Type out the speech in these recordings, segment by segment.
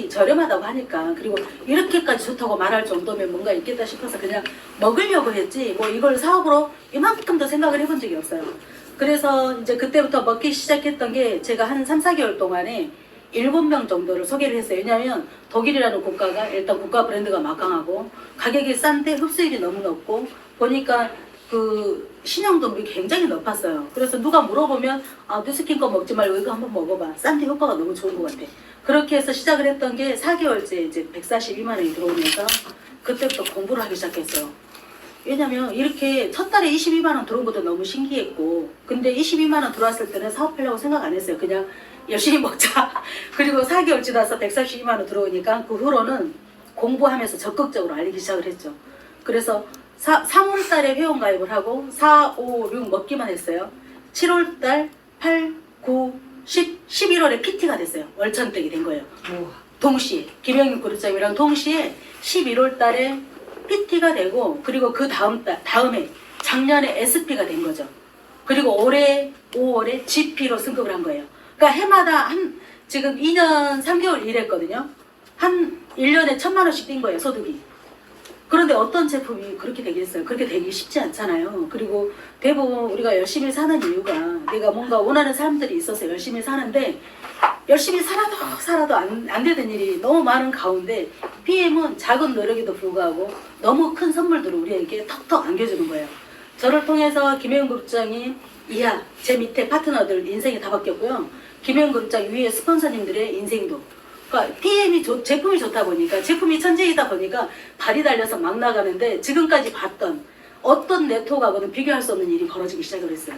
저렴하다고 하니까, 그리고 이렇게까지 좋다고 말할 정도면 뭔가 있겠다 싶어서 그냥 먹으려고 했지 뭐 이걸 사업으로 이만큼도 생각을 해본 적이 없어요. 그래서 이제 그때부터 먹기 시작했던 게 제가 한 3, 4개월 동안에 7명 정도를 소개를 했어요. 왜냐하면 독일이라는 국가가 일단 국가 브랜드가 막강하고 가격이 싼데 흡수율이 너무 높고 보니까 그 신용도이 굉장히 높았어요. 그래서 누가 물어보면 뉴스킨 거 먹지 말고 이거 한번 먹어봐. 싼데 효과가 너무 좋은 것 같아. 그렇게 해서 시작을 했던 게 4개월째 이제 142만 원이 들어오면서 그때부터 공부를 하기 시작했어요. 왜냐면 이렇게 첫 달에 22만 원 들어온 것도 너무 신기했고, 근데 22만 원 들어왔을 때는 사업하려고 생각 안 했어요. 그냥 열심히 먹자. 그리고 4개월 지나서 142만 원 들어오니까 그 후로는 공부하면서 적극적으로 알리기 시작을 했죠. 그래서 3월 달에 회원 가입을 하고 4, 5, 6 먹기만 했어요. 7월 달, 8, 9, 10, 11월에 PT가 됐어요. 월천댁이 된 거예요. 동시에 김영익 그룹장이랑 동시에 11월 달에 PT가 되고, 그리고 그 다음에 작년에 SP가 된 거죠. 그리고 올해 5월에 GP로 승급을 한 거예요. 그러니까 해마다 지금 2년 3개월 일했거든요. 한 1년에 1,000만 원씩 뛴 거예요, 소득이. 그런데 어떤 제품이 그렇게 되겠어요? 그렇게 되기 쉽지 않잖아요. 그리고 대부분 우리가 열심히 사는 이유가 내가 뭔가 원하는 사람들이 있어서 열심히 사는데, 열심히 살아도 안 되는 일이 너무 많은 가운데 PM은 작은 노력에도 불구하고 너무 큰 선물들을 우리에게 턱턱 안겨주는 거예요. 저를 통해서 김혜영 그룹장이 이하 제 밑에 파트너들 인생이 다 바뀌었고요. 김혜영 그룹장 위에 스폰서님들의 인생도, 그러니까 PM이 제품이 좋다 보니까, 제품이 천재이다 보니까 발이 달려서 막 나가는데 지금까지 봤던 어떤 네트워크하고는 비교할 수 없는 일이 벌어지기 시작을 했어요.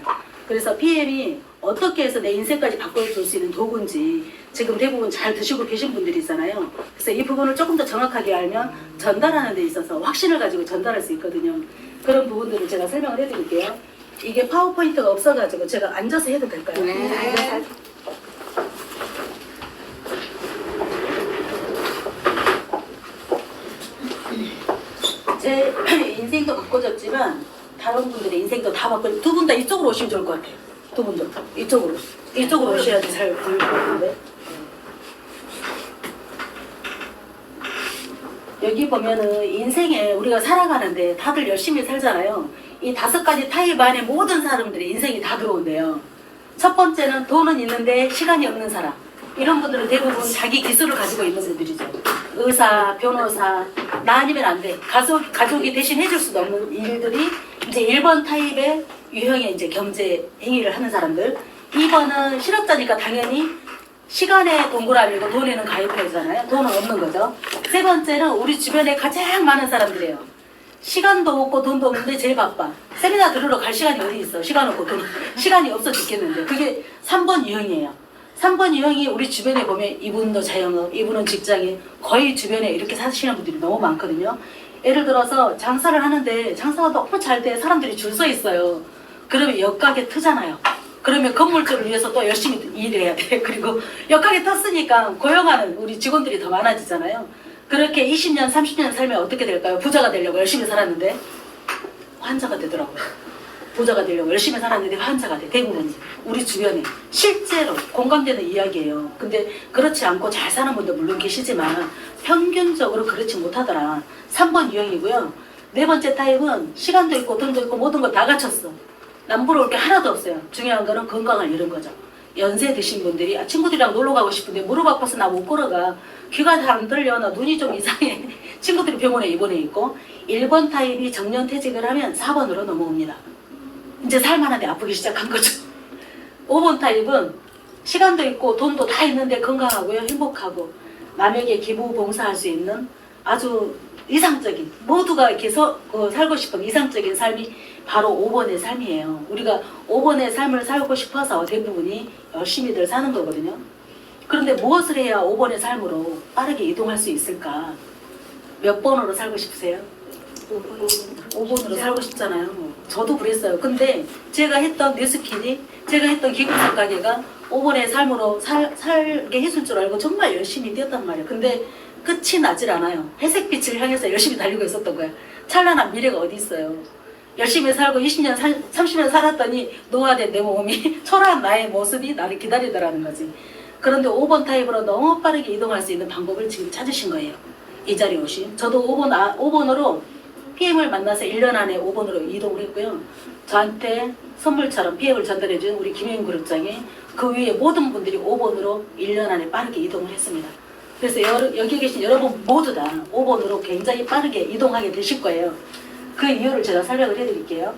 그래서 PM이 어떻게 해서 내 인생까지 바꿔줄 수 있는 도구인지 지금 대부분 잘 드시고 계신 분들이 있잖아요. 그래서 이 부분을 조금 더 정확하게 알면 전달하는 데 있어서 확신을 가지고 전달할 수 있거든요. 그런 부분들을 제가 설명을 해드릴게요. 이게 파워포인트가 없어가지고 제가 앉아서 해도 될까요? 네. 제 인생도 바꿔졌지만 다른 분들의 인생도 다 바꿔. 두 분 다 이쪽으로 오시면 좋을 것 같아요. 두 분도 이쪽으로 오셔야지 잘 보일 것 같은데. 여기 보면은 인생에 우리가 살아가는데 다들 열심히 살잖아요. 이 5가지 타입 안에 모든 사람들의 인생이 다 들어온대요. 첫 번째는 돈은 있는데 시간이 없는 사람. 이런 분들은 대부분 자기 기술을 가지고 있는 분들이죠. 의사, 변호사, 나 아니면 안 돼. 가족이 대신 해줄 수도 없는 일들이 이제 1번 타입의 유형의 이제 경제 행위를 하는 사람들. 2번은 실업자니까 당연히 시간에 동그라미고 돈에는 가입해야잖아요. 돈은 없는 거죠. 세 번째는 우리 주변에 가장 많은 사람들이에요. 시간도 없고 돈도 없는데 제일 바빠. 세미나 들으러 갈 시간이 어디 있어. 시간 없고 돈, 시간이 없어 죽겠는데. 그게 3번 유형이에요. 3번 유형이 우리 주변에 보면 이분도 자영업, 이분은 직장인, 거의 주변에 이렇게 사시는 분들이 너무 많거든요. 예를 들어서 장사를 하는데 장사가 너무 잘 돼. 사람들이 줄 서 있어요. 그러면 역가게 트잖아요. 그러면 건물주를 위해서 또 열심히 일해야 돼. 그리고 역가게 텄으니까 고용하는 우리 직원들이 더 많아지잖아요. 그렇게 20년, 30년 살면 어떻게 될까요? 부자가 되려고 열심히 살았는데 환자가 되더라고요. 부자가 되려고 열심히 살았는데 환자가 돼. 대부분 우리 주변에 실제로 공감되는 이야기예요. 근데 그렇지 않고 잘 사는 분도 물론 계시지만 평균적으로 그렇지 못하더라. 3번 유형이고요. 네 번째 타입은 시간도 있고 돈도 있고 모든 거 다 갖췄어. 남부러울 게 하나도 없어요. 중요한 거는 건강을 잃은 거죠. 연세 드신 분들이 친구들이랑 놀러 가고 싶은데 무릎 아파서 나 못 걸어가. 귀가 잘 안 들려. 나 눈이 좀 이상해. 친구들이 병원에 입원해 있고. 1번 타입이 정년퇴직을 하면 4번으로 넘어옵니다. 이제 살만한데 아프기 시작한 거죠. 5번 타입은 시간도 있고 돈도 다 있는데 건강하고요. 행복하고 남에게 기부 봉사할 수 있는 아주 이상적인, 모두가 이렇게 살고 싶은 이상적인 삶이 바로 5번의 삶이에요. 우리가 5번의 삶을 살고 싶어서 대부분이 열심히들 사는 거거든요. 그런데 무엇을 해야 5번의 삶으로 빠르게 이동할 수 있을까? 몇 번으로 살고 싶으세요? 5번으로 살고 싶잖아요. 저도 그랬어요. 근데 제가 했던 뉴스킨이, 제가 했던 기금속 가게가 5번의 삶으로 살게 해줄 줄 알고 정말 열심히 뛰었단 말이에요. 근데 끝이 나질 않아요. 회색빛을 향해서 열심히 달리고 있었던 거예요. 찬란한 미래가 어디 있어요. 열심히 살고 20년, 30년 살았더니 노화된 내 몸이 초라한 나의 모습이 나를 기다리더라는 거지. 그런데 5번 타입으로 너무 빠르게 이동할 수 있는 방법을 지금 찾으신 거예요. 이 자리에 오신. 저도 5번으로 PM을 만나서 1년 안에 5번으로 이동을 했고요. 저한테 선물처럼 PM을 전달해준 우리 김혜인 그룹장이 그 위에 모든 분들이 5번으로 1년 안에 빠르게 이동을 했습니다. 그래서 여기 계신 여러분 모두 다 5번으로 굉장히 빠르게 이동하게 되실 거예요. 그 이유를 제가 설명을 해드릴게요.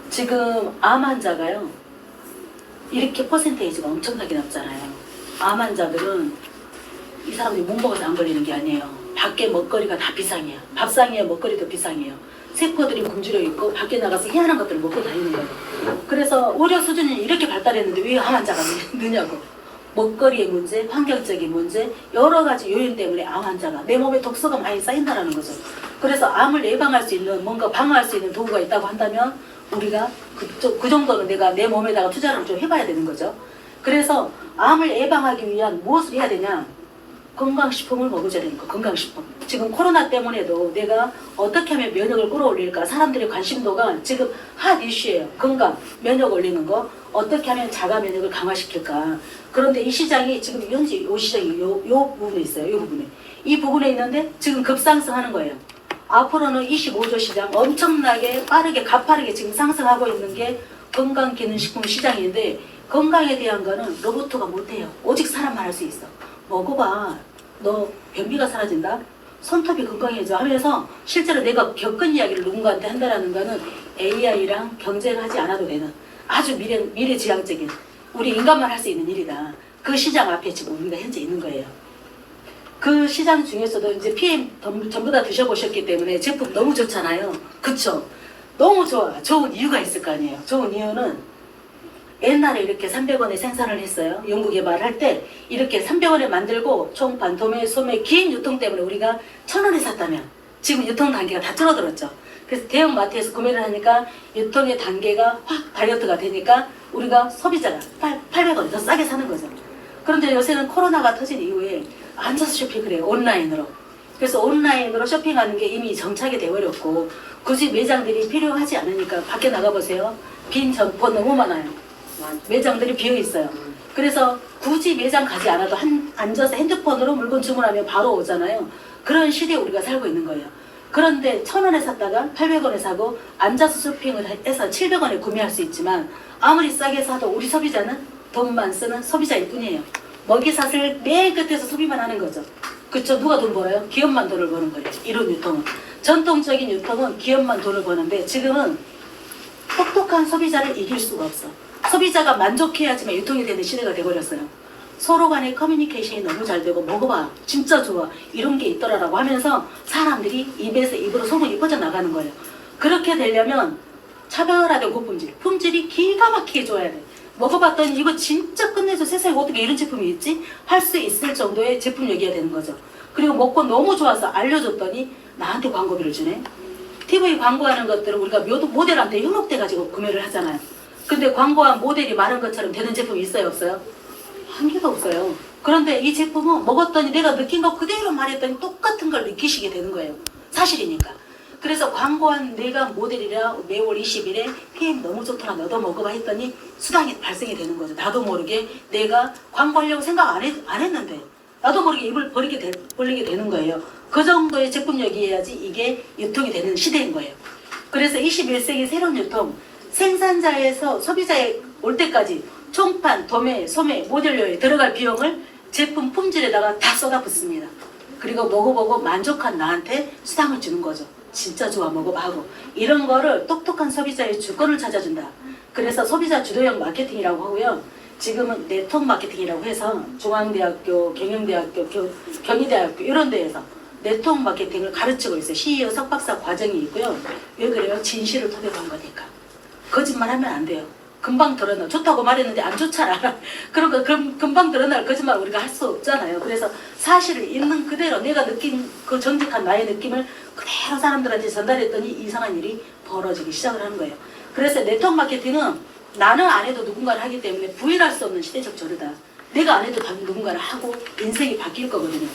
지금 암 환자가요. 이렇게 퍼센테이지가 엄청나게 낮잖아요. 암 환자들은 이 사람들이 못 먹어서 안 걸리는 게 아니에요. 밖에 먹거리가 다 비상이에요. 밥상이에요. 먹거리도 비상이에요. 세포들이 굶주려 있고 밖에 나가서 희한한 것들을 먹고 다니는 거예요. 그래서 의료 수준이 이렇게 발달했는데 왜 암 환자가 느냐고. 먹거리의 문제, 환경적인 문제, 여러 가지 요인 때문에 암 환자가 내 몸에 독소가 많이 쌓인다는 거죠. 그래서 암을 예방할 수 있는 뭔가 방어할 수 있는 도구가 있다고 한다면 우리가 그 정도는 내가 내 몸에다가 투자를 좀 해봐야 되는 거죠. 그래서 암을 예방하기 위한 무엇을 해야 되냐? 건강식품을 먹어줘야 되니까 건강식품. 지금 코로나 때문에도 내가 어떻게 하면 면역을 끌어올릴까? 사람들의 관심도가 지금 핫 이슈예요. 건강, 면역 올리는 거. 어떻게 하면 자가 면역을 강화시킬까? 그런데 이 시장이 지금 현재 이 시장이 요 부분에 있어요. 요 부분에. 이 부분에 있는데 지금 급상승하는 거예요. 앞으로는 25조 시장 엄청나게 빠르게 가파르게 지금 상승하고 있는 게 건강기능식품 시장인데 건강에 대한 거는 로봇가 못해요. 오직 사람만 할 수 있어. 먹어봐. 너 변비가 사라진다? 손톱이 건강해져 하면서 실제로 내가 겪은 이야기를 누군가한테 한다는 거는 AI랑 경쟁하지 않아도 되는 아주 미래지향적인 우리 인간만 할 수 있는 일이다. 그 시장 앞에 지금 우리가 현재 있는 거예요. 그 시장 중에서도 이제 PM 전부 다 드셔보셨기 때문에 제품 너무 좋잖아요. 그쵸? 너무 좋아. 좋은 이유가 있을 거 아니에요. 좋은 이유는 옛날에 이렇게 300원에 생산을 했어요. 연구개발할 때 이렇게 300원에 만들고 총판, 도매, 소매, 긴 유통 때문에 우리가 1000원에 샀다면 지금 유통 단계가 다 줄어들었죠. 그래서 대형 마트에서 구매를 하니까 유통의 단계가 확 다이어트가 되니까 우리가 소비자가 800원 더 싸게 사는 거죠. 그런데 요새는 코로나가 터진 이후에 앉아서 쇼핑을 해요. 온라인으로. 그래서 온라인으로 쇼핑하는 게 이미 정착이 되어버렸고 굳이 매장들이 필요하지 않으니까 밖에 나가보세요. 빈 점포 너무 많아요. 매장들이 비어있어요. 그래서 굳이 매장 가지 않아도 앉아서 핸드폰으로 물건 주문하면 바로 오잖아요. 그런 시대에 우리가 살고 있는 거예요. 그런데 1000원에 샀다가 800원에 사고 앉아서 쇼핑을 해서 700원에 구매할 수 있지만 아무리 싸게 사도 우리 소비자는 돈만 쓰는 소비자일 뿐이에요. 먹이사슬 맨 끝에서 소비만 하는 거죠. 그쵸? 누가 돈 벌어요? 기업만 돈을 버는 거예요. 이런 유통은. 전통적인 유통은 기업만 돈을 버는데 지금은 똑똑한 소비자를 이길 수가 없어. 소비자가 만족해야지만 유통이 되는 시대가 돼버렸어요. 서로 간의 커뮤니케이션이 너무 잘 되고 먹어봐 진짜 좋아 이런 게 있더라라고 하면서 사람들이 입에서 입으로 소문이 퍼져나가는 거예요. 그렇게 되려면 차별화된 고품질, 품질이 기가 막히게 좋아야 돼. 먹어봤더니 이거 진짜 끝내줘 세상에 어떻게 이런 제품이 있지? 할 수 있을 정도의 제품력이어야 되는 거죠. 그리고 먹고 너무 좋아서 알려줬더니 나한테 광고비를 주네. TV 광고하는 것들은 우리가 모델한테 현혹돼가지고 구매를 하잖아요. 근데 광고한 모델이 많은 것처럼 되는 제품이 있어요 없어요? 한 개도 없어요. 그런데 이 제품은 먹었더니 내가 느낀 거 그대로 말했더니 똑같은 걸 느끼시게 되는 거예요. 사실이니까. 그래서 광고한 내가 모델이라 매월 20일에 PM 너무 좋더라 너도 먹어봐 했더니 수당이 발생이 되는 거죠. 나도 모르게 내가 광고하려고 생각 안 했는데 나도 모르게 입을 벌리게 되는 거예요. 그 정도의 제품력이어야지 이게 유통이 되는 시대인 거예요. 그래서 21세기 새로운 유통 생산자에서 소비자에 올 때까지 총판, 도매, 소매, 모델료에 들어갈 비용을 제품 품질에다가 다 쏟아붓습니다. 그리고 먹어보고 만족한 나한테 수당을 주는 거죠. 진짜 좋아 먹어봐 하고 이런 거를 똑똑한 소비자의 주권을 찾아준다. 그래서 소비자 주도형 마케팅이라고 하고요. 지금은 네트워크 마케팅이라고 해서 중앙대학교, 경영대학교, 경희대학교 이런 데에서 네트워크 마케팅을 가르치고 있어요. CEO 석박사 과정이 있고요. 왜 그래요? 진실을 토대로 한 거니까. 거짓말하면 안 돼요. 금방 드러나. 좋다고 말했는데 안 좋잖아. 그러니까 금방 드러날 거짓말 우리가 할 수 없잖아요. 그래서 사실을 있는 그대로 내가 느낀 그 정직한 나의 느낌을 그대로 사람들한테 전달했더니 이상한 일이 벌어지기 시작을 하는 거예요. 그래서 네트워크 마케팅은 나는 안 해도 누군가를 하기 때문에 부인할 수 없는 시대적 저르다. 내가 안 해도 누군가를 하고 인생이 바뀔 거거든요.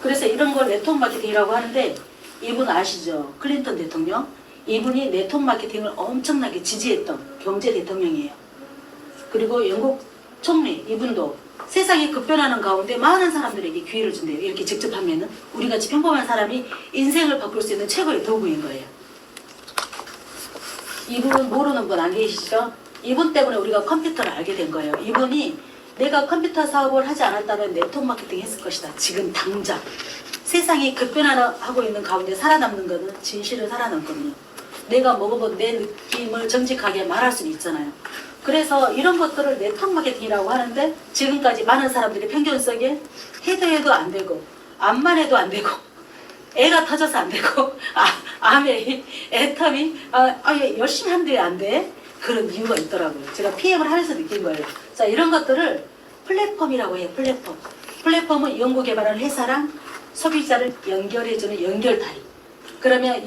그래서 이런 걸 네트워크 마케팅이라고 하는데 이분 아시죠? 클린턴 대통령. 이분이 네트워크 마케팅을 엄청나게 지지했던 경제 대통령이에요. 그리고 영국 총리 이분도 세상이 급변하는 가운데 많은 사람들에게 기회를 준대요. 이렇게 직접 하면은 우리같이 평범한 사람이 인생을 바꿀 수 있는 최고의 도구인 거예요. 이분 모르는 분 안 계시죠? 이분 때문에 우리가 컴퓨터를 알게 된 거예요. 이분이 내가 컴퓨터 사업을 하지 않았다면 네트워크 마케팅 했을 것이다. 지금 당장. 세상이 급변하고 있는 가운데 살아남는 거는 진실을 살아남거든요. 내가 먹어본 내 느낌을 정직하게 말할 수는 있잖아요. 그래서 이런 것들을 네트워크 마케팅이라고 하는데 지금까지 많은 사람들이 편견 속에 해도 안 되고 암만 해도 안 되고 애가 터져서 안 되고 암에 애텀이 열심히 하는데 안 돼? 그런 이유가 있더라고요. 제가 PM을 하면서 느낀 거예요. 자, 이런 것들을 플랫폼이라고 해요. 플랫폼. 플랫폼은 연구개발하는 회사랑 소비자를 연결해주는 연결다리. 그러면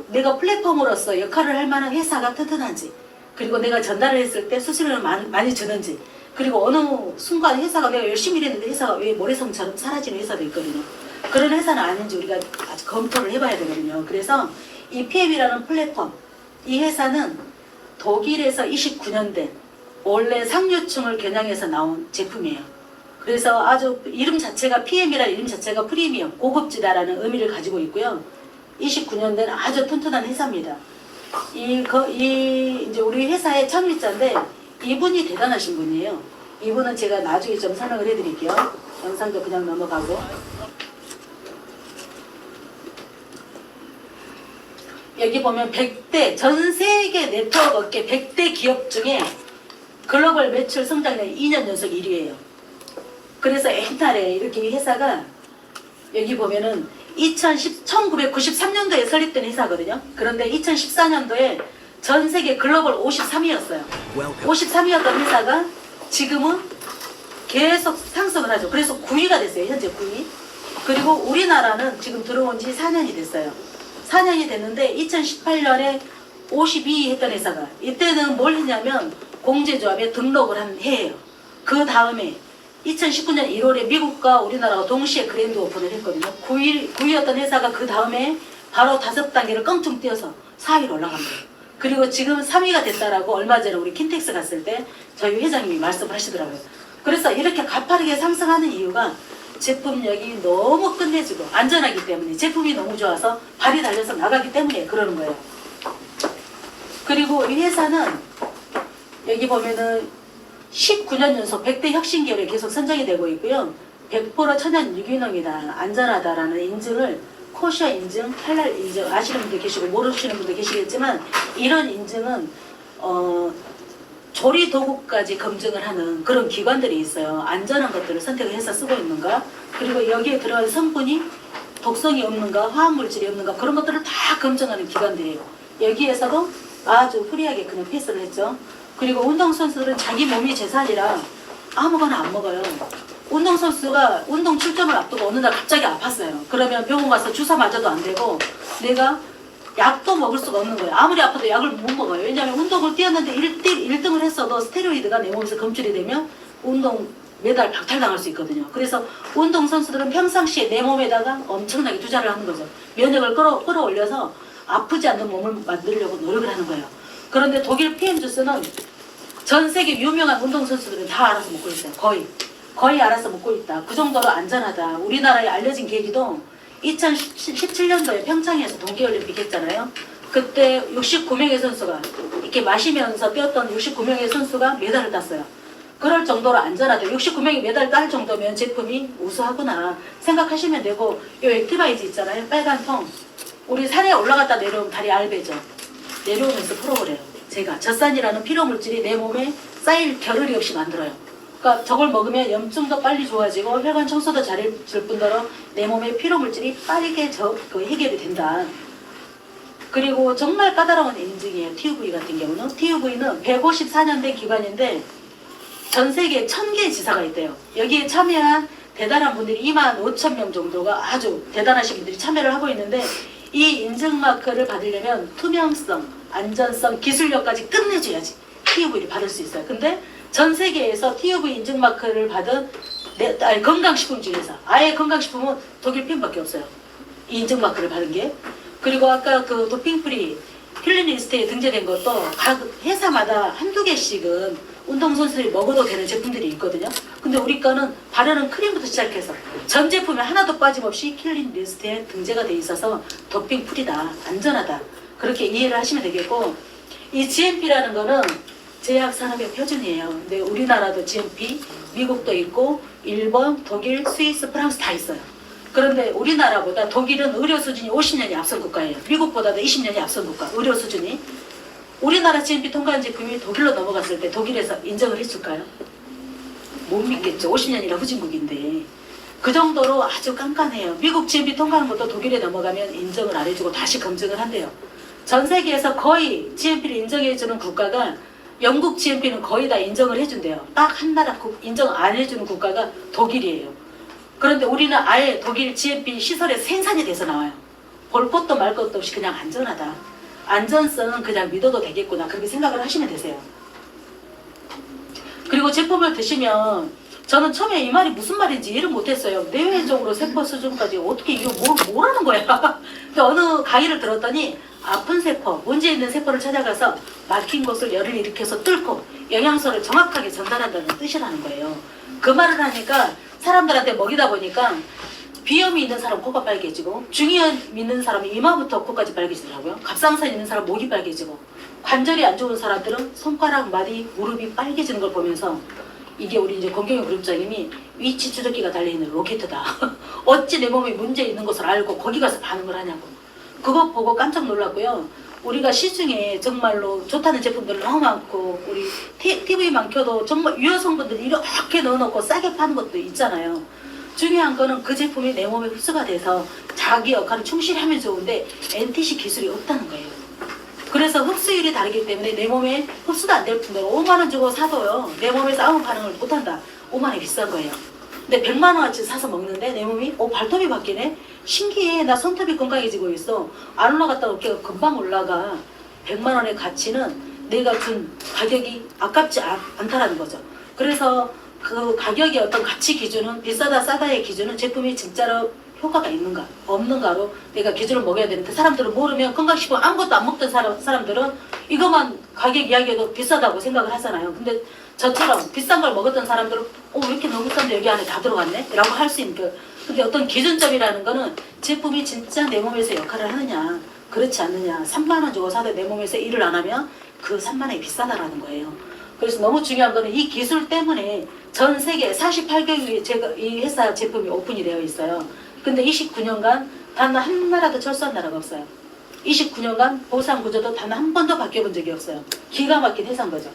내가 플랫폼으로서 역할을 할 만한 회사가 튼튼한지, 그리고 내가 전달을 했을 때 수수료를 많이 주는지, 그리고 어느 순간 회사가 내가 열심히 일했는데 회사가 왜 모래성처럼 사라지는 회사도 있거든요. 그런 회사는 아닌지 우리가 아주 검토를 해봐야 되거든요. 그래서 이 PM이라는 플랫폼, 이 회사는 독일에서 29년 된 원래 상류층을 겨냥해서 나온 제품이에요. 그래서 아주 이름 자체가 PM이라는 이름 자체가 프리미엄, 고급지다라는 의미를 가지고 있고요. 29년 된 아주 튼튼한 회사입니다. 이제 우리 회사의 창립자인데 이분이 대단하신 분이에요. 이분은 제가 나중에 좀 설명을 해드릴게요. 영상도 그냥 넘어가고. 여기 보면 100대, 전 세계 네트워크 업계 100대 기업 중에 글로벌 매출 성장률 2년 연속 1위예요. 그래서 옛날에 이렇게 이 회사가 여기 보면은 1993년도에 설립된 회사거든요. 그런데 2014년도에 전 세계 글로벌 53위였어요. 53위였던 회사가 지금은 계속 상승을 하죠. 그래서 9위가 됐어요. 현재 9위. 그리고 우리나라는 지금 들어온 지 4년이 됐어요. 4년이 됐는데 2018년에 52위 했던 회사가 이때는 뭘 했냐면 공제조합에 등록을 한 해예요. 그 다음에 2019년 1월에 미국과 우리나라가 동시에 그랜드 오픈을 했거든요. 9위였던 회사가 그 다음에 바로 5단계를 껑충 뛰어서 4위로 올라간 거예요. 그리고 지금 3위가 됐다라고 얼마 전에 우리 킨텍스 갔을 때 저희 회장님이 말씀을 하시더라고요. 그래서 이렇게 가파르게 상승하는 이유가 제품력이 너무 끝내주고 안전하기 때문에, 제품이 너무 좋아서 발이 달려서 나가기 때문에 그러는 거예요. 그리고 이 회사는 여기 보면은 19년 연속 100대 혁신 기업에 계속 선정이 되고 있고요. 100% 천연 유기농이다, 안전하다라는 인증을 코시아 인증, 할랄 인증 아시는 분도 계시고 모르시는 분도 계시겠지만 이런 인증은 조리 도구까지 검증을 하는 그런 기관들이 있어요. 안전한 것들을 선택을 해서 쓰고 있는가, 그리고 여기에 들어간 성분이 독성이 없는가, 화학물질이 없는가, 그런 것들을 다 검증하는 기관들이에요. 여기에서도 아주 프리하게 그냥 패스를 했죠. 그리고 운동선수들은 자기 몸이 재산이라 아무거나 안 먹어요. 운동선수가 운동 출전을 앞두고 어느 날 갑자기 아팠어요. 그러면 병원 가서 주사 맞아도 안 되고 내가 약도 먹을 수가 없는 거예요. 아무리 아파도 약을 못 먹어요. 왜냐하면 운동을 뛰었는데 1등을 했어도 스테로이드가 내 몸에서 검출이 되면 운동 메달 박탈당할 수 있거든요. 그래서 운동선수들은 평상시에 내 몸에다가 엄청나게 투자를 하는 거죠. 면역을 끌어올려서 아프지 않는 몸을 만들려고 노력을 하는 거예요. 그런데 독일 PM 주스는 전 세계 유명한 운동선수들은 다 알아서 먹고 있어요. 거의 알아서 먹고 있다. 그 정도로 안전하다. 우리나라에 알려진 계기도 2017년도에 평창에서 동계올림픽 했잖아요. 그때 69명의 선수가 이렇게 마시면서 뛰었던 69명의 선수가 메달을 땄어요. 그럴 정도로 안전하다. 69명이 메달 딸 정도면 제품이 우수하구나 생각하시면 되고, 이 액티바이즈 있잖아요. 빨간 통. 우리 산에 올라갔다 내려오면 다리 알배죠. 내려오면서 풀어버려요. 제가 젖산이라는 필요물질이 내 몸에 쌓일 겨를이 없이 만들어요. 그러니까 저걸 먹으면 염증도 빨리 좋아지고 혈관 청소도 잘해줄 뿐더러 내 몸의 필요물질이 빠르게 해결이 된다. 그리고 정말 까다로운 인증이에요. TUV 같은 경우는. TUV는 154년 된 기관인데 전 세계에 1000개의 지사가 있대요. 여기에 참여한 대단한 분들이 25,000명 정도가 아주 대단하신 분들이 참여를 하고 있는데, 이 인증마크를 받으려면 투명성, 안전성, 기술력까지 끝내줘야지 TUV를 받을 수 있어요. 근데 전 세계에서 TUV 인증마크를 받은 건강식품 중에서 아예 건강식품은 독일 핀밖에 없어요. 이 인증마크를 받은 게. 그리고 아까 그 도핑프리 힐링리스트에 등재된 것도 각 회사마다 한두 개씩은 운동선수들이 먹어도 되는 제품들이 있거든요. 근데 우리 거는 바르는 크림부터 시작해서 전 제품에 하나도 빠짐없이 킬링 리스트에 등재가 돼 있어서 도핑 프리다, 안전하다, 그렇게 이해를 하시면 되겠고, 이 GMP라는 거는 제약산업의 표준이에요. 근데 우리나라도 GMP, 미국도 있고 일본, 독일, 스위스, 프랑스 다 있어요. 그런데 우리나라보다 독일은 의료 수준이 50년이 앞선 국가예요. 미국보다도 20년이 앞선 국가, 의료 수준이. 우리나라 GMP 통과한 제품이 독일로 넘어갔을 때 독일에서 인정을 해줄까요? 못 믿겠죠. 50년이나 후진국인데. 그 정도로 아주 깐깐해요. 미국 GMP 통과하는 것도 독일에 넘어가면 인정을 안 해주고 다시 검증을 한대요. 전 세계에서 거의 GMP를 인정해주는 국가가, 영국 GMP는 거의 다 인정을 해준대요. 딱 한 나라 인정 안 해주는 국가가 독일이에요. 그런데 우리는 아예 독일 GMP 시설에 생산이 돼서 나와요. 볼 것도 말 것도 없이 그냥 안전하다. 안전성은 그냥 믿어도 되겠구나, 그렇게 생각을 하시면 되세요. 그리고 제품을 드시면, 저는 처음에 이 말이 무슨 말인지 이해를 못했어요. 내외적으로 세포 수준까지 어떻게 이거 뭐라는 거야. 근데 어느 강의를 들었더니 아픈 세포, 문제 있는 세포를 찾아가서 막힌 곳을 열을 일으켜서 뚫고 영양소를 정확하게 전달한다는 뜻이라는 거예요. 그 말을 하니까 사람들한테 먹이다 보니까 비염이 있는 사람 코가 빨개지고, 중이염 있는 사람은 이마부터 코까지 빨개지더라고요. 갑상선 있는 사람 목이 빨개지고, 관절이 안 좋은 사람들은 손가락, 마디, 무릎이 빨개지는 걸 보면서, 이게 우리 이제 권경영 그룹장님이 위치 추적기가 달려있는 로켓이다. 어찌 내 몸에 문제 있는 것을 알고 거기 가서 반응을 하냐고. 그거 보고 깜짝 놀랐고요. 우리가 시중에 정말로 좋다는 제품들 너무 많고, 우리 TV만 켜도 정말 유효 성분들 이렇게 넣어놓고 싸게 파는 것도 있잖아요. 중요한 거는 그 제품이 내 몸에 흡수가 돼서 자기 역할을 충실히 하면 좋은데 NTC 기술이 없다는 거예요. 그래서 흡수율이 다르기 때문에 내 몸에 흡수도 안 될 뿐더러 5만 원 주고 사도요, 내 몸에서 아무 반응을 못한다. 5만 원이 비싼 거예요. 근데 100만 원어치 사서 먹는데 내 몸이 발톱이 바뀌네? 신기해. 나 손톱이 건강해지고 있어. 안 올라갔다가 어깨가 금방 올라가. 100만 원의 가치는 내가 준 가격이 아깝지 않다라는 거죠. 그래서 그 가격의 어떤 가치 기준은, 비싸다 싸다의 기준은 제품이 진짜로 효과가 있는가 없는가로 내가 기준을 먹어야 되는데, 사람들은 모르면, 건강식품 아무것도 안 먹던 사람들은 이것만 가격 이야기해도 비싸다고 생각을 하잖아요. 근데 저처럼 비싼 걸 먹었던 사람들은 왜 이렇게 너무 싼데 여기 안에 다 들어갔네? 라고 할 수 있는 거. 근데 어떤 기준점이라는 거는 제품이 진짜 내 몸에서 역할을 하느냐 그렇지 않느냐. 3만 원 주고 사도 내 몸에서 일을 안 하면 그 3만 원이 비싸다라는 거예요. 그래서 너무 중요한 거는 이 기술 때문에 전 세계 48개국에 이 회사 제품이 오픈이 되어 있어요. 근데 29년간 단 한 나라도 철수한 나라가 없어요. 29년간 보상 구조도 단 한 번도 바뀌어본 적이 없어요. 기가 막힌 회사인 거죠.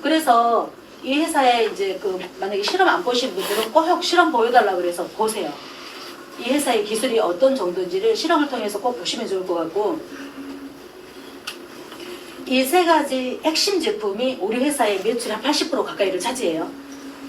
그래서 이 회사에 이제 만약에 실험 안 보신 분들은 꼭 실험 보여달라고 그래서 보세요. 이 회사의 기술이 어떤 정도인지를 실험을 통해서 꼭 보시면 좋을 것 같고, 이 세 가지 핵심 제품이 우리 회사의 매출의 한 80% 가까이를 차지해요.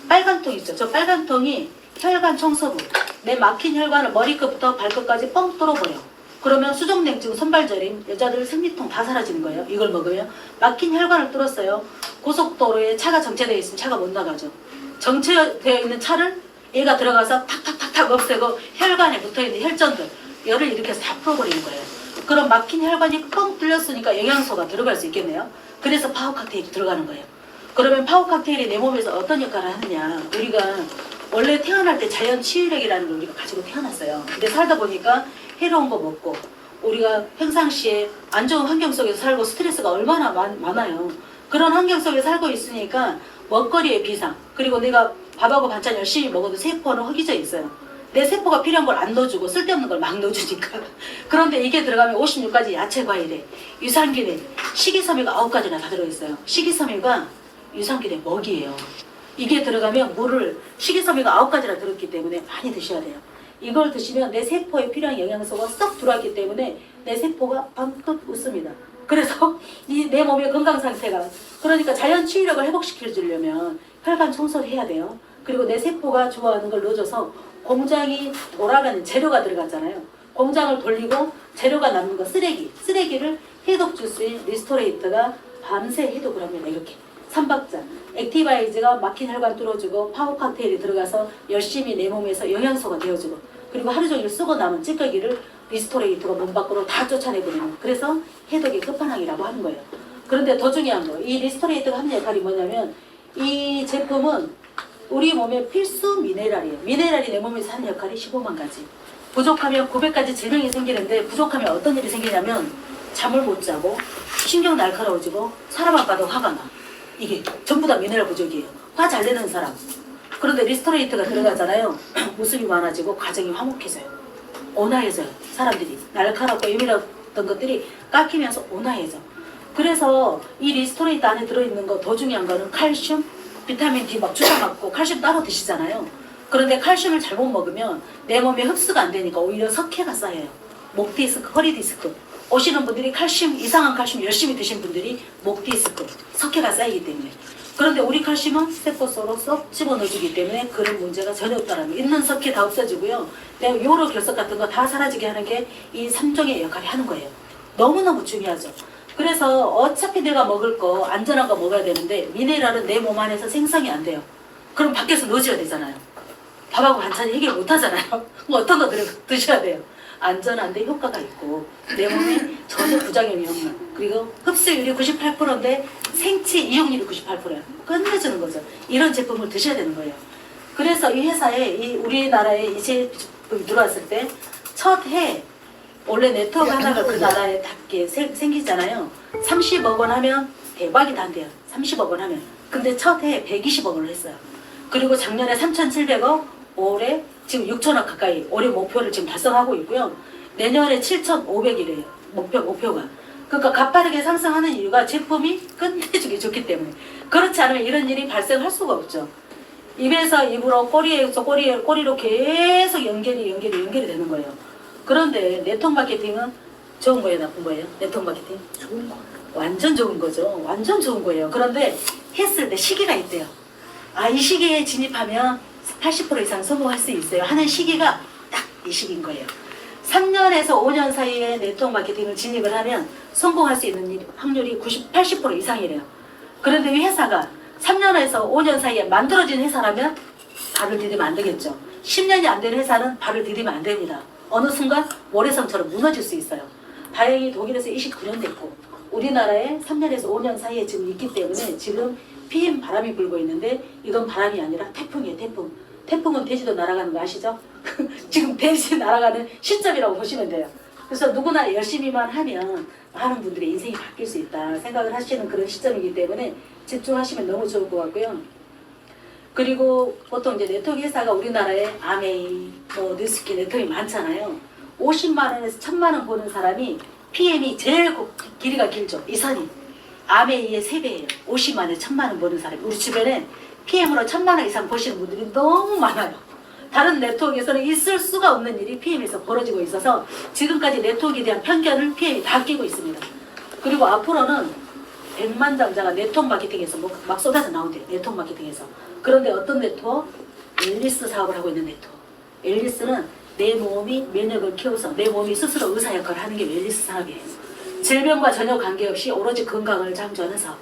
빨간 통 있죠. 저 빨간 통이 혈관 청소부. 내 막힌 혈관을 머리끝부터 발끝까지 뻥 뚫어버려. 그러면 수족냉증, 손발저림, 여자들 생리통 다 사라지는 거예요. 이걸 먹으면. 막힌 혈관을 뚫었어요. 고속도로에 차가 정체되어 있으면 차가 못 나가죠. 정체되어 있는 차를 얘가 들어가서 탁탁탁탁 없애고 혈관에 붙어있는 혈전들, 열을 일으켜서 다 풀어버리는 거예요. 그럼 막힌 혈관이 뻥 뚫렸으니까 영양소가 들어갈 수 있겠네요. 그래서 파워 칵테일이 들어가는 거예요. 그러면 파워 칵테일이 내 몸에서 어떤 역할을 하느냐. 우리가 원래 태어날 때 자연 치유력이라는 걸 우리가 가지고 태어났어요. 근데 살다 보니까 해로운 거 먹고, 우리가 평상시에 안 좋은 환경 속에서 살고 스트레스가 얼마나 많아요. 그런 환경 속에 살고 있으니까 먹거리의 비상, 그리고 내가 밥하고 반찬 열심히 먹어도 세포는 허기져 있어요. 내 세포가 필요한 걸 안 넣어주고 쓸데없는 걸 막 넣어주니까. 그런데 이게 들어가면 56가지 야채 과일에 유산균에 식이섬유가 9가지나 다 들어있어요. 식이섬유가 유산균의 먹이에요. 이게 들어가면 물을, 식이섬유가 9가지나 들었기 때문에 많이 드셔야 돼요. 이걸 드시면 내 세포에 필요한 영양소가 쏙 들어왔기 때문에 내 세포가 방긋 웃습니다. 그래서 이 내 몸의 건강 상태가, 그러니까 자연 치유력을 회복시켜 주려면 혈관 청소를 해야 돼요. 그리고 내 세포가 좋아하는 걸 넣어줘서 공장이 돌아가는 재료가 들어갔잖아요. 공장을 돌리고 재료가 남는 거, 쓰레기를 해독 주스인 리스토레이트가 밤새 해독을 합니다. 이렇게 3박자. 액티바이즈가 막힌 혈관 뚫어주고, 파워 칵테일이 들어가서 열심히 내 몸에서 영양소가 되어주고, 그리고 하루 종일 쓰고 남은 찌꺼기를 리스토레이트가 몸 밖으로 다 쫓아내버리는, 그래서 해독의 끝판왕이라고 하는 거예요. 그런데 더 중요한 거, 이 리스토레이트가 하는 역할이 뭐냐면 이 제품은 우리 몸의 필수 미네랄이에요. 미네랄이 내 몸에서 하는 역할이 15만 가지. 부족하면 900가지 질병이 생기는데 부족하면 어떤 일이 생기냐면 잠을 못 자고 신경 날카로워지고 사람만 봐도 화가 나. 이게 전부 다 미네랄 부족이에요. 화 잘 내는 사람. 그런데 리스토레이트가 들어가잖아요. 모습이 많아지고 가정이 화목해져요. 온화해져요. 사람들이 날카롭고 예민했던 것들이 깎이면서 온화해져. 그래서 이 리스토레이트 안에 들어있는 거 더 중요한 거는 칼슘, 비타민 D 막 주사 맞고 칼슘 따로 드시잖아요. 그런데 칼슘을 잘못 먹으면 내 몸에 흡수가 안 되니까 오히려 석회가 쌓여요. 목 디스크, 허리 디스크. 오시는 분들이 칼슘, 이상한 칼슘 열심히 드신 분들이 목 디스크, 석회가 쌓이기 때문에. 그런데 우리 칼슘은 세포속으로 쏙 집어넣어주기 때문에 그런 문제가 전혀 없다라는 거. 있는 석회 다 없애주고요. 내가 요로 결석 같은 거 다 사라지게 하는 게 이 3종의 역할이 하는 거예요. 너무너무 중요하죠. 그래서 어차피 내가 먹을 거 안전한 거 먹어야 되는데 미네랄은 내 몸 안에서 생성이 안 돼요. 그럼 밖에서 넣어줘야 되잖아요. 밥하고 반찬이 해결 못 하잖아요. 어떤 거 드셔야 돼요. 안전한데 효과가 있고 내 몸에 전혀 부작용이 없는, 그리고 흡수율이 98%인데 생체 이용률이 98%예요. 끝내주는 거죠. 이런 제품을 드셔야 되는 거예요. 그래서 이 회사에 우리나라에 이 제품이 들어왔을 때 첫 해 원래 네트워크 하나가 그 나라에 닿게 생기잖아요. 30억 원 하면 대박이 단대요. 30억 원 하면. 근데 첫 해에 120억 원을 했어요. 그리고 작년에 3,700억, 올해 지금 6천억 가까이 올해 목표를 지금 달성하고 있고요. 내년에 7,500이래요. 목표가. 그러니까 가파르게 상승하는 이유가 제품이 끝내주기 좋기 때문에. 그렇지 않으면 이런 일이 발생할 수가 없죠. 입에서 입으로, 꼬리에서 꼬리로 계속 연결이 되는 거예요. 그런데 네트워크 마케팅은 좋은 거예요, 나쁜 거예요? 네트워크 마케팅? 좋은 거. 완전 좋은 거죠. 완전 좋은 거예요. 그런데 했을 때 시기가 있대요. 아, 이 시기에 진입하면 80% 이상 성공할 수 있어요 하는 시기가 딱 이 시기인 거예요. 3년에서 5년 사이에 네트워크 마케팅을 진입을 하면 성공할 수 있는 확률이 80% 이상이래요. 그런데 이 회사가 3년에서 5년 사이에 만들어진 회사라면 발을 디디면 안 되겠죠. 10년이 안 된 회사는 발을 디디면 안 됩니다. 어느 순간 모래성처럼 무너질 수 있어요. 다행히 독일에서 29년 됐고 우리나라에 3년에서 5년 사이에 지금 있기 때문에 지금 PM 바람이 불고 있는데 이건 바람이 아니라 태풍이에요. 태풍. 태풍은 돼지도 날아가는 거 아시죠? 지금 돼지 날아가는 시점이라고 보시면 돼요. 그래서 누구나 열심히만 하면 많은 분들의 인생이 바뀔 수 있다 생각을 하시는 그런 시점이기 때문에 집중하시면 너무 좋을 것 같고요. 그리고 보통 이제 네트워크 회사가 우리나라에 아메이, 뉴스키 네트워크가 많잖아요. 50만 원에서 1000만 원 버는 사람이 PM이 제일 길이가 길죠. 이 선이. 아메이의 3배예요. 50만 원에 1000만 원 버는 사람이. 우리 주변에 PM으로 1000만 원 이상 버시는 분들이 너무 많아요. 다른 네트워크에서는 있을 수가 없는 일이 PM에서 벌어지고 있어서 지금까지 네트워크에 대한 편견을 PM이 다 끼고 있습니다. 그리고 앞으로는 백만장자가 네트워크 마케팅에서 막 쏟아져 나온대요. 네트워크 마케팅에서. 그런데 어떤 네트워크? 웰리스 사업을 하고 있는 네트워크. 웰리스는 내 몸이 면역을 키워서 내 몸이 스스로 의사 역할을 하는 게 웰리스 사업이에요. 질병과 전혀 관계없이 오로지 건강을 창조하는 사업.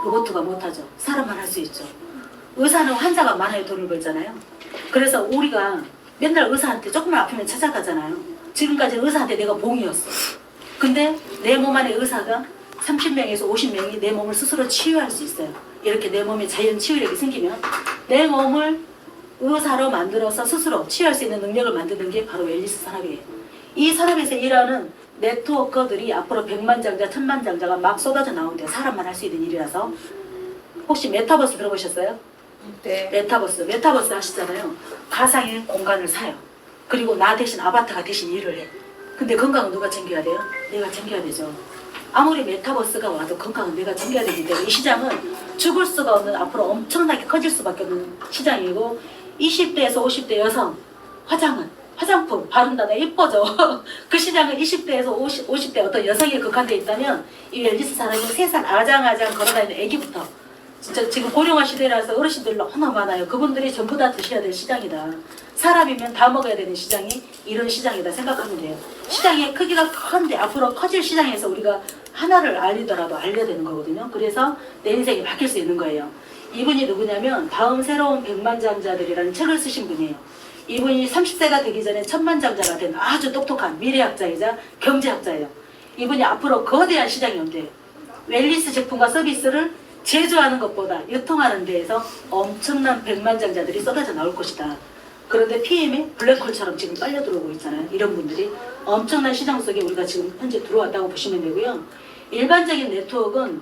로봇가 못하죠. 사람만 할 수 있죠. 의사는 환자가 많아야 돈을 벌잖아요. 그래서 우리가 맨날 의사한테 조금만 아프면 찾아가잖아요. 지금까지는 의사한테 내가 봉이었어. 근데 내 몸 안에 의사가 30명에서 50명이 내 몸을 스스로 치유할 수 있어요. 이렇게 내 몸에 자연 치유력이 생기면 내 몸을 의사로 만들어서 스스로 치유할 수 있는 능력을 만드는 게 바로 웰리스 산업이에요. 이 산업에서 일하는 네트워커들이 앞으로 100만장자, 1000만장자가 막 쏟아져 나온대요. 사람만 할 수 있는 일이라서. 혹시 메타버스 들어보셨어요? 네. 메타버스 하시잖아요. 가상의 공간을 사요. 그리고 나 대신 아바타가 대신 일을 해. 근데 건강은 누가 챙겨야 돼요? 내가 챙겨야 되죠. 아무리 메타버스가 와도 건강은 내가 챙겨야 되기 때문에 이 시장은 죽을 수가 없는, 앞으로 엄청나게 커질 수밖에 없는 시장이고, 20대에서 50대 여성 화장품 바른다네 예뻐져. 그 시장은 20대에서 50대 어떤 여성이 극한되어 있다면 이 웰리스 산업은 3살 아장아장 걸어다니는 애기부터 진짜 지금 고령화 시대라서 어르신들 너무나 많아요. 그분들이 전부 다 드셔야 될 시장이다. 사람이면 다 먹어야 되는 시장이 이런 시장이다 생각하면 돼요. 시장의 크기가 큰데 앞으로 커질 시장에서 우리가 하나를 알리더라도 알려야 되는 거거든요. 그래서 내 인생이 바뀔 수 있는 거예요. 이분이 누구냐면 다음 새로운 백만장자들이라는 책을 쓰신 분이에요. 이분이 30세가 되기 전에 천만장자가 된 아주 똑똑한 미래학자이자 경제학자예요. 이분이 앞으로 거대한 시장이 온대요. 웰리스 제품과 서비스를 제조하는 것보다 유통하는 데에서 엄청난 백만장자들이 쏟아져 나올 것이다. 그런데 PM에 블랙홀처럼 지금 빨려 들어오고 있잖아요. 이런 분들이 엄청난 시장 속에 우리가 지금 현재 들어왔다고 보시면 되고요. 일반적인 네트워크는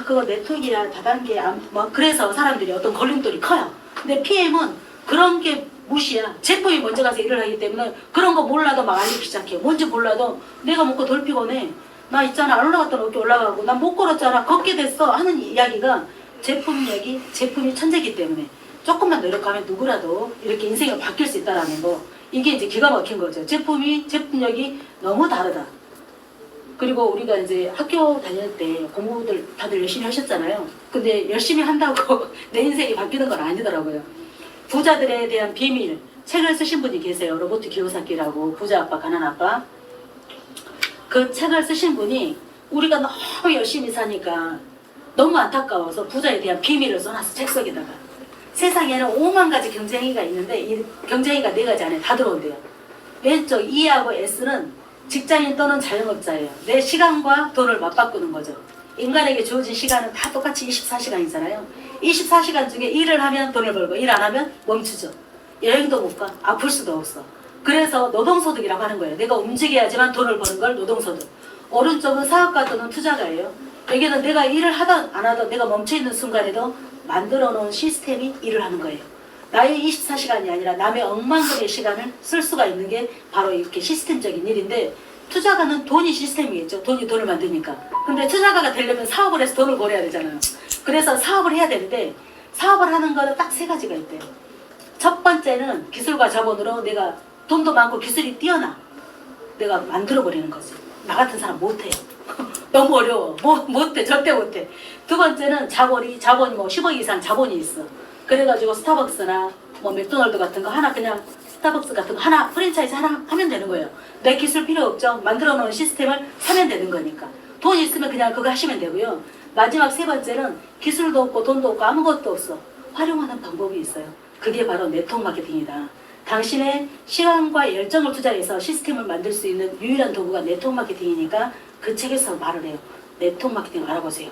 그거 네트워크야 다단계 뭐 그래서 사람들이 어떤 걸림돌이 커요. 근데 PM은 그런 게 무시야. 제품이 먼저 가서 일을 하기 때문에 그런 거 몰라도 막 알리기 시작해요. 뭔지 몰라도 내가 먹고 덜 피곤해. 나 있잖아 안 올라갔던 어깨 올라가고 난 못 걸었잖아 걷게 됐어 하는 이야기가 제품이 천재이기 때문에 조금만 노력하면 누구라도 이렇게 인생이 바뀔 수 있다는 거. 이게 이제 기가 막힌 거죠. 제품력이 너무 다르다. 그리고 우리가 이제 학교 다닐 때 공부들 다들 열심히 하셨잖아요. 근데 열심히 한다고 내 인생이 바뀌는 건 아니더라고요. 부자들에 대한 비밀 책을 쓰신 분이 계세요. 로버트 기요사키라고 부자 아빠 가난 아빠. 그 책을 쓰신 분이 우리가 너무 열심히 사니까 너무 안타까워서 부자에 대한 비밀을 써놨어. 책 속에다가. 세상에는 5만 가지 경쟁이가 있는데 이 경쟁이가 4가지 안에 다 들어온대요. 왼쪽 E하고 S는 직장인 또는 자영업자예요. 내 시간과 돈을 맞바꾸는 거죠. 인간에게 주어진 시간은 다 똑같이 24시간이잖아요. 24시간 중에 일을 하면 돈을 벌고 일 안 하면 멈추죠. 여행도 못 가. 아플 수도 없어. 그래서 노동소득이라고 하는 거예요. 내가 움직여야지만 돈을 버는 걸 노동소득. 오른쪽은 사업가 또는 투자가예요. 여기는 내가 일을 하든 안 하든 내가 멈춰있는 순간에도 만들어 놓은 시스템이 일을 하는 거예요. 나의 24시간이 아니라 남의 억만금의 시간을 쓸 수가 있는 게 바로 이렇게 시스템적인 일인데 투자가는 돈이 시스템이겠죠. 돈이 돈을 만드니까. 근데 투자가가 되려면 사업을 해서 돈을 벌어야 되잖아요. 그래서 사업을 해야 되는데 사업을 하는 거는 딱 3가지가 있대요. 첫 번째는 기술과 자본으로 내가 돈도 많고 기술이 뛰어나. 내가 만들어버리는 거지. 나 같은 사람 못해요. 너무 어려워. 못해. 절대 못해. 두 번째는 자본이 뭐 10억 이상 자본이 있어. 그래가지고 스타벅스나 뭐 맥도날드 같은 거 하나 그냥 스타벅스 같은 거 하나 프랜차이즈 하나 하면 되는 거예요. 내 기술 필요 없죠. 만들어 놓은 시스템을 사면 되는 거니까. 돈 있으면 그냥 그거 하시면 되고요. 마지막 3번째는 기술도 없고 돈도 없고 아무것도 없어. 활용하는 방법이 있어요. 그게 바로 네트워크 마케팅이다. 당신의 시간과 열정을 투자해서 시스템을 만들 수 있는 유일한 도구가 네트워크 마케팅이니까 그 책에서 말을 해요. 네트워크 마케팅 알아보세요.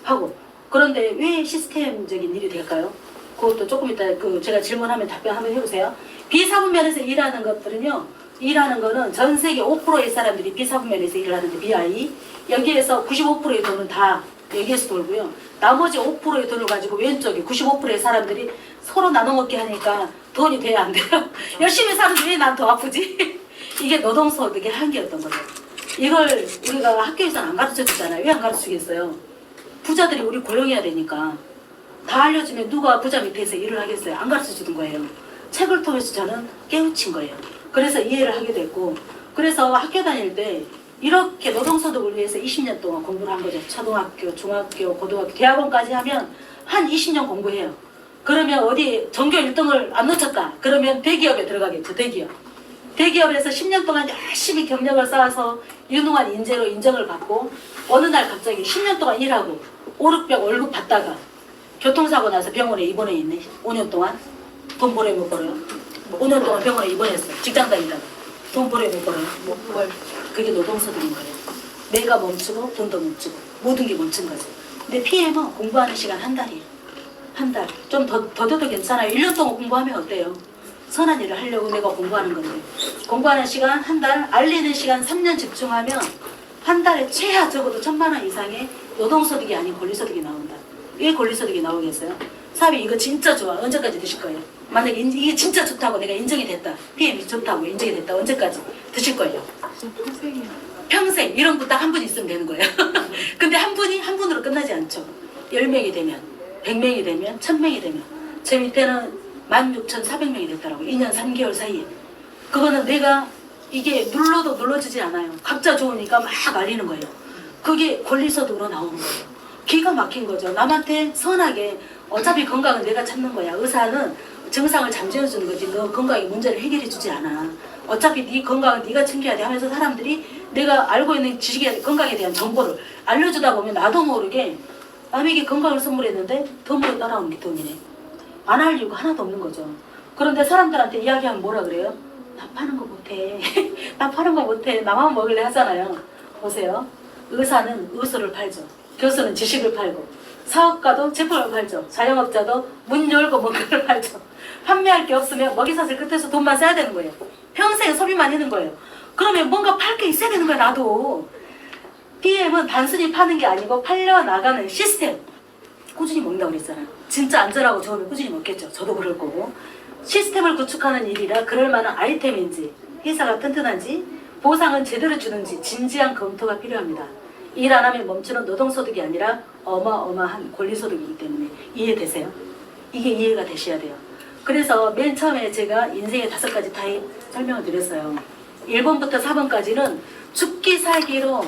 하고 그런데 왜 시스템적인 일이 될까요? 그것도 조금 이따 제가 질문하면 답변 한번 해보세요. 비사분면에서 일하는 것들은요. 일하는 거는 전 세계 5%의 사람들이 비사분면에서 일을 하는데 BI 여기에서 95%의 돈은 다 여기에서 돌고요. 나머지 5%의 돈을 가지고 왼쪽에 95%의 사람들이 서로 나눠 먹게 하니까 돈이 돼야 안 돼요. 열심히 사는데 왜 난 더 아프지? 이게 노동소득의 한계였던 거죠. 이걸 우리가 학교에서는 안 가르쳐주잖아요. 왜 안 가르치겠어요? 부자들이 우리 고용해야 되니까. 다 알려주면 누가 부자 밑에서 일을 하겠어요? 안 가르쳐주는 거예요. 책을 통해서 저는 깨우친 거예요. 그래서 이해를 하게 됐고 그래서 학교 다닐 때 이렇게 노동소득을 위해서 20년 동안 공부를 한 거죠. 초등학교, 중학교, 고등학교, 대학원까지 하면 한 20년 공부해요. 그러면 어디 전교 1등을 안 놓쳤다. 그러면 대기업에 들어가겠죠. 대기업에서 10년 동안 열심히 경력을 쌓아서 유능한 인재로 인정을 받고 어느 날 갑자기 10년 동안 일하고 5, 600 월급 받다가 교통사고 나서 병원에 입원해 있네. 5년 동안 돈 벌어요 못 벌어요? 5년 동안 병원에 입원했어. 직장 다니다가 돈 벌어요 못 벌어요? 그게 노동소득인 거예요. 내가 멈추고 돈도 멈추고 모든 게 멈춘 거지. 근데 PM은 공부하는 시간 한 달이에요. 한 달. 좀 더 돼도 괜찮아요. 1년 동안 공부하면 어때요? 선한 일을 하려고 내가 공부하는 건데. 공부하는 시간 한 달, 알리는 시간 3년 집중하면 한 달에 최하 적어도 1,000만 원 이상의 노동소득이 아닌 권리소득이 나온다. 왜 권리소득이 나오겠어요? 사업이 이거 진짜 좋아. 언제까지 드실 거예요? 만약에 이게 진짜 좋다고 내가 인정이 됐다. PM이 좋다고 인정이 됐다. 언제까지 드실 거예요? 평생이요. 평생 이런 거 딱 한 분 있으면 되는 거예요. 근데 한 분이 한 분으로 끝나지 않죠. 10명이 되면 100명이 되면 1000명이 되면 제 밑에는 16,400명이 됐더라고요. 2년 3개월 사이에. 그거는 내가 이게 눌러도 눌러지지 않아요. 각자 좋으니까 막 알리는 거예요. 그게 권리소득으로 나오는 거예요. 기가 막힌 거죠. 남한테 선하게 어차피 건강은 내가 찾는 거야. 의사는 증상을 잠재워주는 거지. 너 건강의 문제를 해결해 주지 않아. 어차피 네 건강은 네가 챙겨야 돼 하면서 사람들이 내가 알고 있는 지식에 건강에 대한 정보를 알려주다 보면 나도 모르게 남에게 건강을 선물했는데 덤으로 따라오는 게 돈이네. 안 할 이유가 하나도 없는 거죠. 그런데 사람들한테 이야기하면 뭐라 그래요? 나 파는 거 못해. 나 파는 거 못해. 나만 먹을래 하잖아요. 보세요. 의사는 의술을 팔죠. 교수는 지식을 팔고 사업가도 제품을 팔죠. 자영업자도 문 열고 뭔가를 팔죠. 판매할 게 없으면 먹이사슬 끝에서 돈만 써야 되는 거예요. 평생 소비만 하는 거예요. 그러면 뭔가 팔 게 있어야 되는 거야, 나도. PM은 단순히 파는 게 아니고 팔려나가는 시스템. 꾸준히 먹는다고 그랬잖아요. 진짜 안전하고 좋으면 꾸준히 먹겠죠. 저도 그럴 거고. 시스템을 구축하는 일이라 그럴 만한 아이템인지, 회사가 튼튼한지, 보상은 제대로 주는지 진지한 검토가 필요합니다. 일 안 하면 멈추는 노동소득이 아니라 어마어마한 권리소득이기 때문에 이해되세요? 이게 이해가 되셔야 돼요. 그래서 맨 처음에 제가 인생의 5가지 타입 설명을 드렸어요. 1번부터 4번까지는 죽기 살기로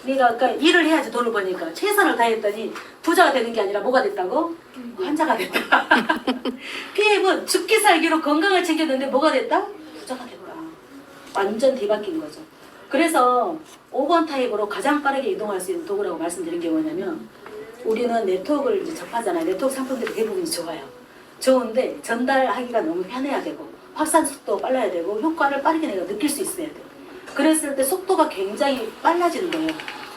네가 아까 일을 해야지 돈을 버니까 최선을 다했더니 부자가 되는 게 아니라 뭐가 됐다고? 환자가 됐다. PM은 죽기 살기로 건강을 챙겼는데 뭐가 됐다? 부자가 됐다. 완전 뒤바뀐 거죠. 그래서 5번 타입으로 가장 빠르게 이동할 수 있는 도구라고 말씀드린 게 뭐냐면 우리는 네트워크를 이제 접하잖아요. 네트워크 상품들이 대부분 좋아요. 좋은데 전달하기가 너무 편해야 되고 확산 속도가 빨라야 되고 효과를 빠르게 내가 느낄 수 있어야 돼요. 그랬을 때 속도가 굉장히 빨라지는 거예요.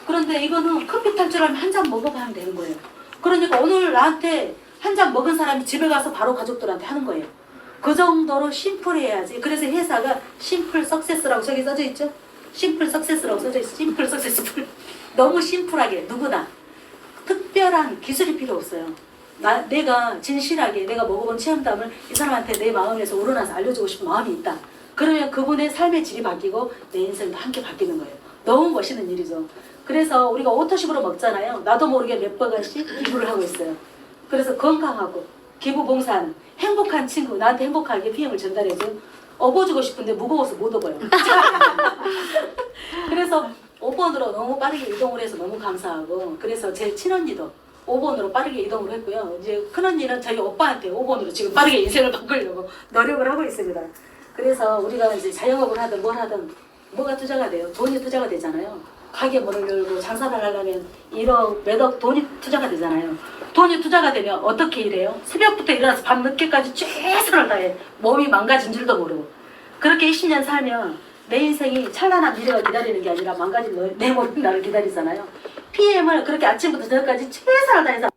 그런데 이거는 커피 탈 줄 알면 한 잔 먹어봐야 되는 거예요. 그러니까 오늘 나한테 한 잔 먹은 사람이 집에 가서 바로 가족들한테 하는 거예요. 그 정도로 심플해야지. 그래서 회사가 심플 석세스라고 저기 써져 있죠? 심플 석세스라고 써져 있어. 심플 석세스. 너무 심플하게 누구나 특별한 기술이 필요 없어요. 내가 진실하게 내가 먹어본 체험담을 이 사람한테 내 마음에서 우러나서 알려주고 싶은 마음이 있다. 그러면 그분의 삶의 질이 바뀌고 내 인생도 함께 바뀌는 거예요. 너무 멋있는 일이죠. 그래서 우리가 오토십으로 먹잖아요. 나도 모르게 몇 번씩 기부를 하고 있어요. 그래서 건강하고 기부봉사하는 행복한 친구, 나한테 행복하게 PM을 전달해줘. 업어주고 싶은데 무거워서 못 업어요. 그래서 5번으로 너무 빠르게 이동을 해서 너무 감사하고, 그래서 제 친언니도 5번으로 빠르게 이동을 했고요. 이제 큰언니는 저희 오빠한테 5번으로 지금 빠르게 인생을 바꾸려고 노력을 하고 있습니다. 그래서 우리가 이제 자영업을 하든 뭘 하든 뭐가 투자가 돼요? 돈이 투자가 되잖아요. 가게 문을 열고 장사를 하려면 1억, 몇억 돈이 투자가 되잖아요. 돈이 투자가 되면 어떻게 일해요? 새벽부터 일어나서 밤늦게까지 최선을 다해 몸이 망가진 줄도 모르고 그렇게 20년 살면 내 인생이 찬란한 미래가 기다리는 게 아니라 망가진 내 몸이 나를 기다리잖아요. PM을 그렇게 아침부터 저녁까지 최선을 다해서